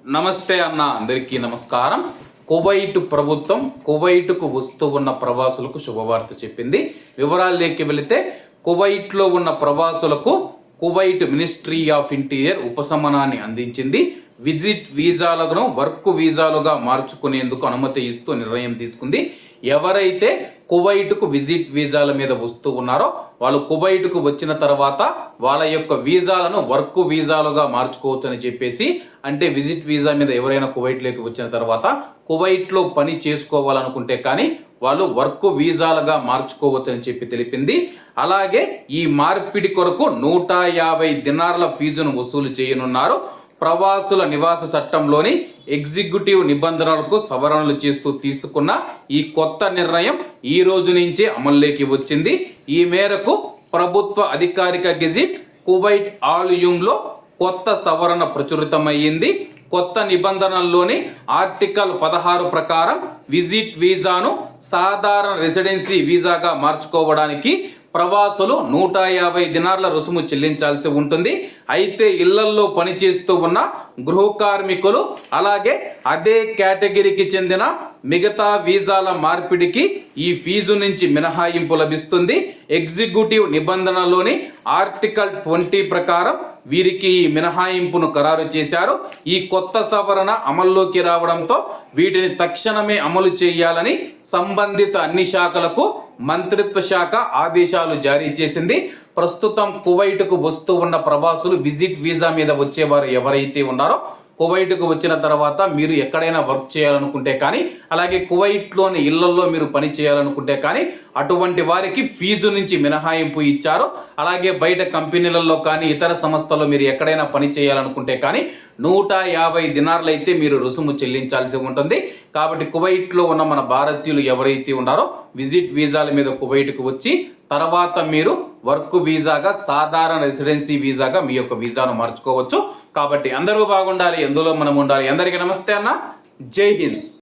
నమస్తే అన్న, అందరికీ నమస్కారం. కువైట్ ప్రభుత్వం కువైట్కు వస్తూ ఉన్న ప్రవాసులకు శుభవార్త చెప్పింది. వివరాల్లోకి వెళితే, కువైట్లో ఉన్న ప్రవాసులకు కువైట్ మినిస్ట్రీ ఆఫ్ ఇంటీరియర్ ఉపశమనాన్ని అందించింది. విజిట్ వీసాలను వర్క్ వీసాలుగా మార్చుకునేందుకు అనుమతి ఇస్తూ నిర్ణయం తీసుకుంది. ఎవరైతే కువైట్కు విజిట్ వీసాల మీద వస్తూ ఉన్నారో వాళ్ళు కువైట్కు వచ్చిన తర్వాత వాళ్ళ యొక్క వీసాలను వర్క్ వీసాలుగా మార్చుకోవచ్చు అని చెప్పేసి, అంటే విజిట్ వీసా మీద ఎవరైనా కువైట్లోకి వచ్చిన తర్వాత కువైట్లో పని చేసుకోవాలనుకుంటే కానీ వాళ్ళు వర్క్ వీసాలుగా మార్చుకోవచ్చు అని చెప్పి తెలిపింది. అలాగే ఈ మార్పిడి కొరకు 150 దినార్ల ఫీజును వసూలు చేయనున్నారు. ప్రవాసుల నివాస చట్టంలోని ఎగ్జిక్యూటివ్ నిబంధనలకు సవరణలు చేస్తూ తీసుకున్న ఈ కొత్త నిర్ణయం ఈ రోజు నుంచే అమల్లోకి వచ్చింది. ఈ మేరకు ప్రభుత్వ అధికారిక గెజిట్ కువైట్ ఆల్యూమ్లో కొత్త సవరణ ప్రచురితమయ్యింది. కొత్త నిబంధనల్లోని ఆర్టికల్ 16 ప్రకారం విజిట్ వీసాను సాధారణ రెసిడెన్సీ వీసాగా మార్చుకోవడానికి ప్రవాసులు 150 దినార్ల రుసుము చెల్లించాల్సి ఉంటుంది. అయితే ఇళ్లల్లో పనిచేస్తూ ఉన్న గృహ కార్మికులు అలాగే అదే కేటగిరీకి చెందిన మిగతా వీసాల మార్పిడికి ఈ ఫీజు నుంచి మినహాయింపు లభిస్తుంది. ఎగ్జిక్యూటివ్ నిబంధనలోని ఆర్టికల్ 20 ప్రకారం వీరికి ఈ మినహాయింపును ఖరారు చేశారు. ఈ కొత్త సవరణ అమల్లోకి రావడంతో వీటిని తక్షణమే అమలు చేయాలని సంబంధిత అన్ని శాఖలకు మంత్రిత్వ శాఖ ఆదేశాలు జారీ చేసింది. ప్రస్తుతం కువైట్కు వస్తూ ఉన్న ప్రవాసులు విజిట్ వీసా మీద వచ్చేవారు ఎవరైతే ఉన్నారో కువైట్కు వచ్చిన తర్వాత మీరు ఎక్కడైనా వర్క్ చేయాలనుకుంటే కానీ అలాగే కువైట్లోని ఇళ్లలో మీరు పని చేయాలనుకుంటే కానీ అటువంటి వారికి ఫీజు నుంచి మినహాయింపు ఇచ్చారు. అలాగే బయట కంపెనీలలో కానీ ఇతర సంస్థల్లో మీరు ఎక్కడైనా పని చేయాలనుకుంటే కానీ 150 దినార్లు అయితే మీరు రుసుము చెల్లించాల్సి ఉంటుంది. కాబట్టి కువైట్లో ఉన్న మన భారతీయులు ఎవరైతే ఉన్నారో విజిట్ వీసాల మీద కువైట్కు వచ్చి తర్వాత మీరు వర్క్ వీసాగా సాధారణ రెసిడెన్సీ వీసాగా మీ యొక్క వీసాను మార్చుకోవచ్చు. కాబట్టి అందరూ బాగుండాలి, ఎందులో మనం ఉండాలి. అందరికీ నమస్తే అన్న, జై హింద్.